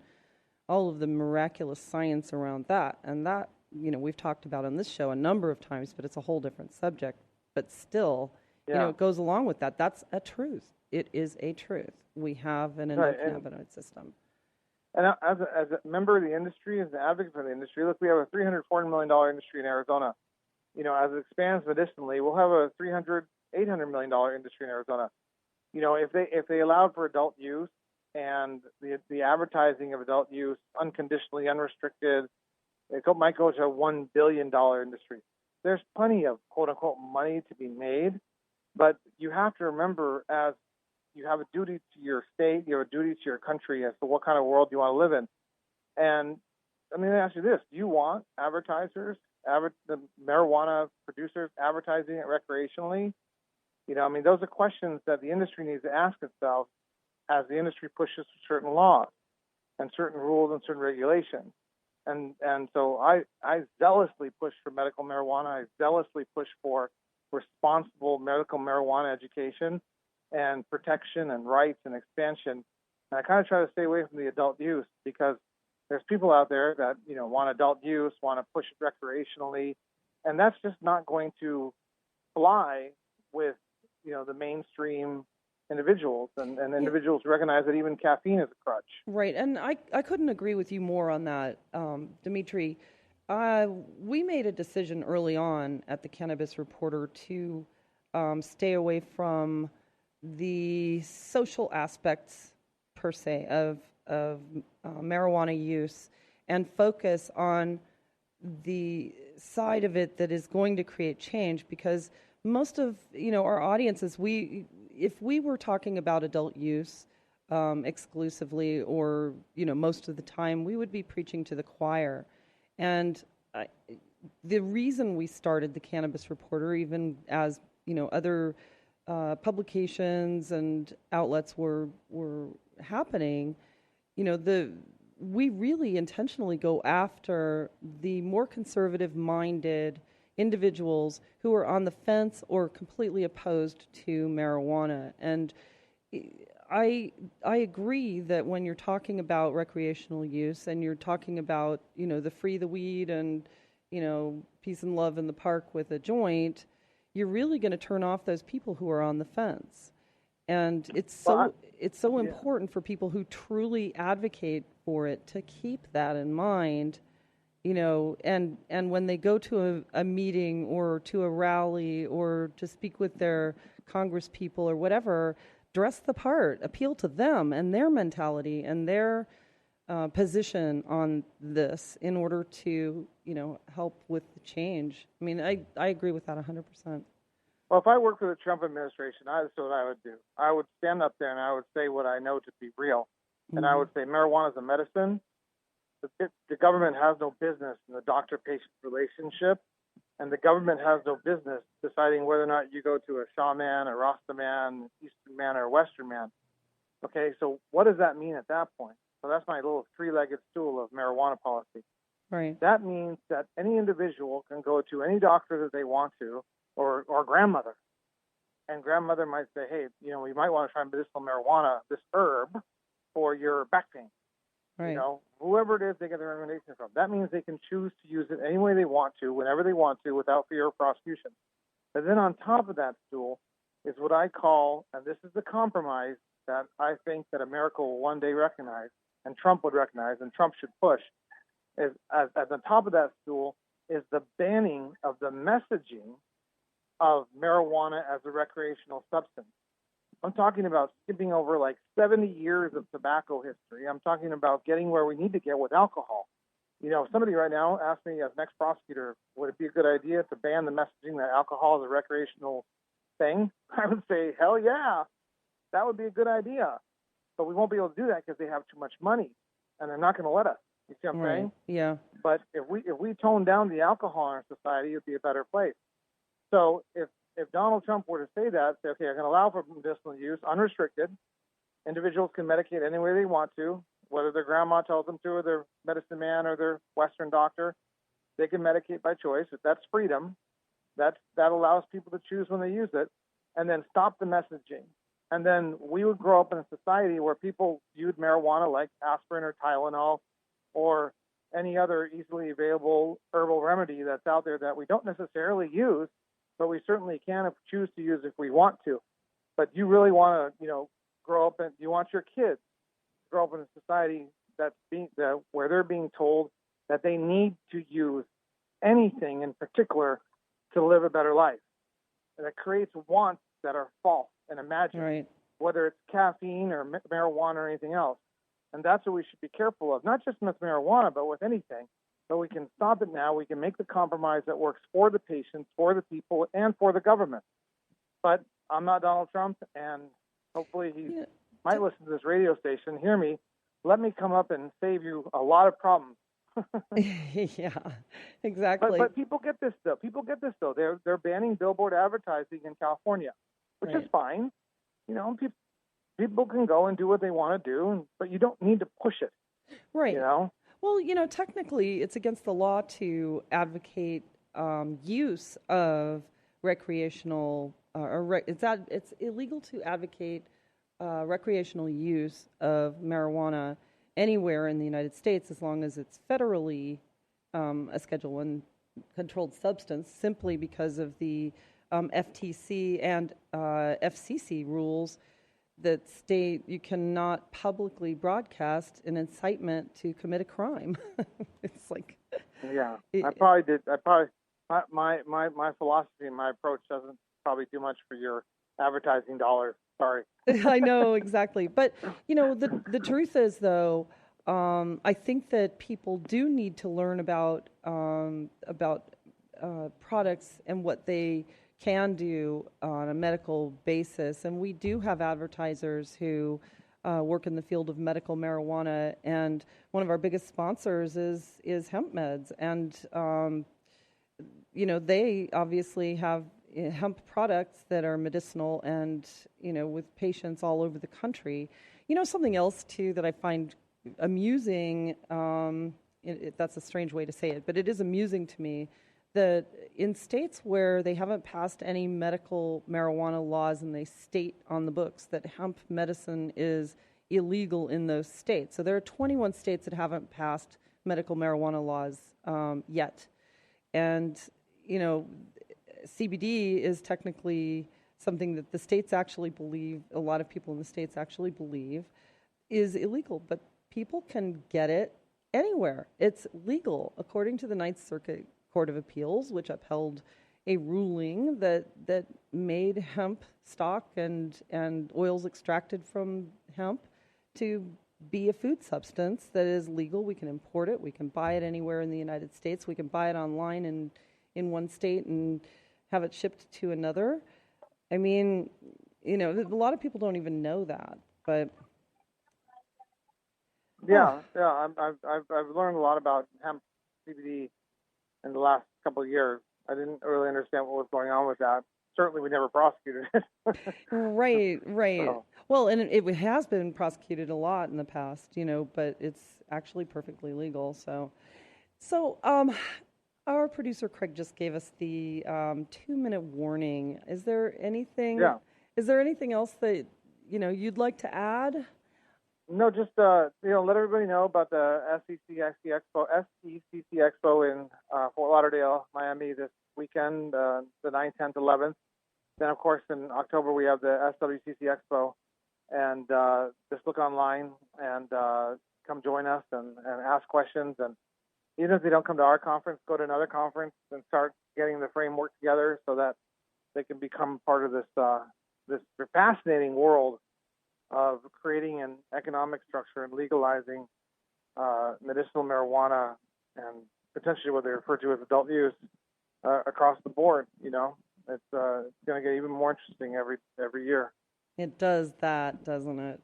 all of the miraculous science around that, and that, we've talked about on this show a number of times, but it's a whole different subject. But still, it goes along with that. That's a truth. It is a truth. We have an endocannabinoid system. And as a member of the industry, as an advocate for the industry, look, we have a $340 million industry in Arizona. As it expands medicinally, we'll have a $800 million industry in Arizona. If they allowed for adult use and the advertising of adult use unconditionally, unrestricted, it might go to a $1 billion industry. There's plenty of quote-unquote money to be made, but you have to remember, as you have a duty to your state, you have a duty to your country as to what kind of world you want to live in. And let me ask you this. Do you want advertisers, the marijuana producers advertising it recreationally? Those are questions that the industry needs to ask itself as the industry pushes for certain laws and certain rules and certain regulations. And so I zealously push for medical marijuana. I zealously push for responsible medical marijuana education and protection and rights and expansion And I kind of try to stay away from the adult use because there's people out there that, want adult use, want to push it recreationally, and that's just not going to fly with, the mainstream individuals and individuals recognize that even caffeine is a crutch. Right, and I couldn't agree with you more on that, Demitri. We made a decision early on at the Cannabis Reporter to stay away from the social aspects per se of marijuana use and focus on the side of it that is going to create change, because most of our audiences, if we were talking about adult use exclusively, or most of the time, we would be preaching to the choir. And the reason we started the Cannabis Reporter, even as other publications and outlets were happening, we really intentionally go after the more conservative-minded individuals who are on the fence or completely opposed to marijuana. And I agree that when you're talking about recreational use and you're talking about, the free the weed and, peace and love in the park with a joint, you're really going to turn off those people who are on the fence. And it's so important for people who truly advocate for it to keep that in mind, and when they go to a meeting or to a rally or to speak with their Congress people or whatever, dress the part, appeal to them and their mentality and their position on this in order to, help with the change. I mean, I agree with that 100%. Well, if I worked for the Trump administration, that's what I would do. I would stand up there and I would say what I know to be real. Mm-hmm. And I would say marijuana is a medicine. The government has no business in the doctor-patient relationship, and the government has no business deciding whether or not you go to a shaman, a Rasta man, Eastern man, or a Western man. Okay, so what does that mean at that point? So that's my little three-legged stool of marijuana policy. Right. That means that any individual can go to any doctor that they want to, or grandmother. And grandmother might say, hey, you might want to try medicinal marijuana, this herb, for your back pain. Right. Whoever it is they get their recommendation from. That means they can choose to use it any way they want to, whenever they want to, without fear of prosecution. But then on top of that stool is what I call, and this is the compromise that I think that America will one day recognize, and Trump would recognize, and Trump should push, is at the top of that stool is the banning of the messaging of marijuana as a recreational substance. I'm talking about skipping over like 70 years of tobacco history. I'm talking about getting where we need to get with alcohol. Somebody right now asked me as next prosecutor, would it be a good idea to ban the messaging that alcohol is a recreational thing? I would say, hell yeah, that would be a good idea. But we won't be able to do that because they have too much money, and they're not going to let us. You see what I'm saying? Yeah. But if we tone down the alcohol in our society, it would be a better place. So if Donald Trump were to say that, say, okay, I'm going to allow for medicinal use, unrestricted, individuals can medicate any way they want to, whether their grandma tells them to, or their medicine man, or their Western doctor, they can medicate by choice. If that's freedom, that allows people to choose when they use it, and then stop the messaging. And then we would grow up in a society where people viewed marijuana like aspirin or Tylenol or any other easily available herbal remedy that's out there that we don't necessarily use, but we certainly can if we choose to use if we want to. But you really want to, grow up, and you want your kids to grow up in a society where they're being told that they need to use anything in particular to live a better life. And it creates wants that are false and imagined, right, whether it's caffeine or marijuana or anything else. And that's what we should be careful of, not just with marijuana, but with anything. So we can stop it now. We can make the compromise that works for the patients, for the people, and for the government. But I'm not Donald Trump, and hopefully he might listen to this radio station, hear me. Let me come up and save you a lot of problems. Yeah, exactly. But people get this, though. They're banning billboard advertising in California, which is fine. People can go and do what they want to do, but you don't need to push it. Right. Well, technically, it's against the law to advocate use of recreational, it's illegal to advocate recreational use of marijuana anywhere in the United States, as long as it's federally a Schedule I controlled substance, simply because of the FTC and FCC rules that state you cannot publicly broadcast an incitement to commit a crime. It's like, yeah, my philosophy and my approach doesn't probably do much for your advertising dollars. Sorry. I know, exactly. But, the truth is, though, I think that people do need to learn about products and what they can do on a medical basis. And we do have advertisers who work in the field of medical marijuana, and one of our biggest sponsors is Hemp Meds. And, they obviously have hemp products that are medicinal and, with patients all over the country. Something else, too, that I find amusing, that's a strange way to say it, but it is amusing to me, that in states where they haven't passed any medical marijuana laws and they state on the books that hemp medicine is illegal in those states. So there are 21 states that haven't passed medical marijuana laws yet. And, CBD is technically something that the states actually believe, a lot of people in the states actually believe, is illegal. But people can get it anywhere. It's legal, according to the Ninth Circuit Court of Appeals, which upheld a ruling that made hemp stock and oils extracted from hemp to be a food substance that is legal. We can import it. We can buy it anywhere in the United States. We can buy it online in one state and have it shipped to another. I mean, a lot of people don't even know that, but I've learned a lot about hemp CBD in the last couple of years. I didn't really understand what was going on with that. Certainly, we never prosecuted it. Right. So. Well, and it has been prosecuted a lot in the past, but it's actually perfectly legal. So, our producer Craig just gave us the 2-minute warning. Is there anything? Yeah. Is there anything else that you'd like to add? No, just let everybody know about the SECX Expo in Fort Lauderdale, Miami this weekend, the 9th, 10th, 11th. Then, of course, in October we have the SBCC Expo, and just look online and come join us and ask questions. And even if they don't come to our conference, go to another conference and start getting the framework together so that they can become part of this fascinating world of creating an economic structure and legalizing medicinal marijuana and potentially what they refer to as adult use across the board. It's going to get even more interesting every year. It does that, doesn't it?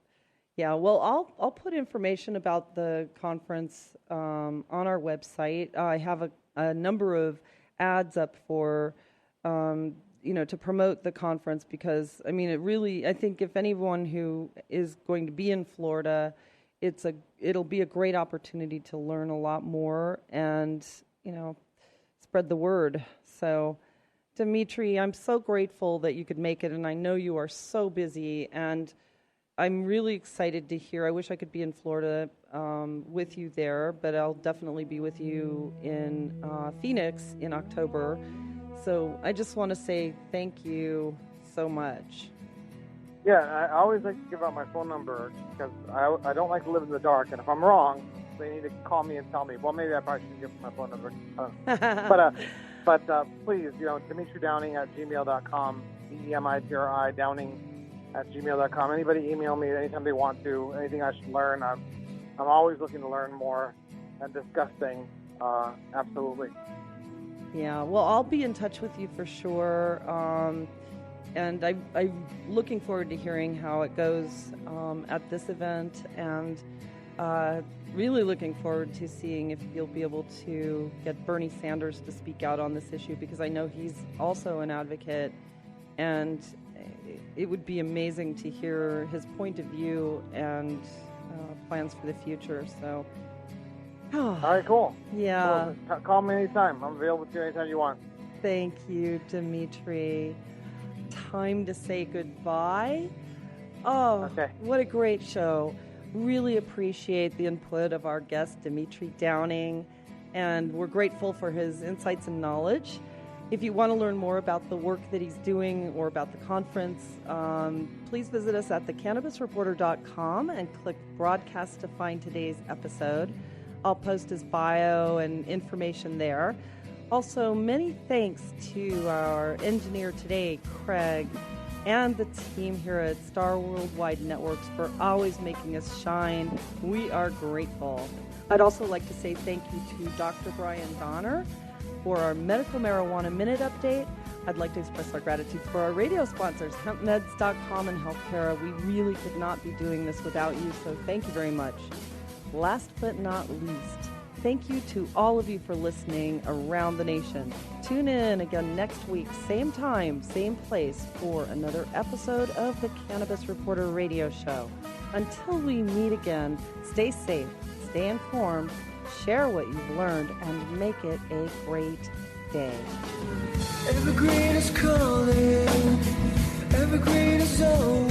Yeah. Well, I'll put information about the conference on our website. I have a number of ads up for to promote the conference, because I think if anyone who is going to be in Florida, it'll be a great opportunity to learn a lot more and spread the word. So, Demitri, I'm so grateful that you could make it, and I know you are so busy, and I'm really excited to hear. I wish I could be in Florida with you there, but I'll definitely be with you in Phoenix in October. So I just want to say thank you so much. Yeah, I always like to give out my phone number because I don't like to live in the dark, and if I'm wrong, they need to call me and tell me. Well, maybe I probably shouldn't give my phone number. But please, Demitri Downing at gmail.com, Demitri Downing at gmail.com. Anybody email me anytime they want to, anything I should learn. I'm always looking to learn more and discuss things. Absolutely. Yeah, well, I'll be in touch with you for sure. And I'm looking forward to hearing how it goes at this event, and really looking forward to seeing if you'll be able to get Bernie Sanders to speak out on this issue, because I know he's also an advocate, and it would be amazing to hear his point of view and plans for the future. So, all right, cool. Yeah. Well, call me anytime. I'm available to you anytime you want. Thank you, Demitri. Time to say goodbye. Oh, Okay. what a great show. Really appreciate the input of our guest, Demitri Downing, and we're grateful for his insights and knowledge. If you want to learn more about the work that he's doing or about the conference, please visit us at thecannabisreporter.com and click broadcast to find today's episode. I'll post his bio and information there. Also, many thanks to our engineer today, Craig, and the team here at Star Worldwide Networks for always making us shine. We are grateful. I'd also like to say thank you to Dr. Brian Donner for our Medical Marijuana Minute Update. I'd like to express our gratitude for our radio sponsors, HempMeds.com and Healthcare. We really could not be doing this without you, so thank you very much. Last but not least, thank you to all of you for listening around the nation. Tune in again next week, same time, same place, for another episode of the Cannabis Reporter radio show. Until we meet again, stay safe, stay informed, share what you've learned, and make it a great day. Evergreen is calling, evergreen is always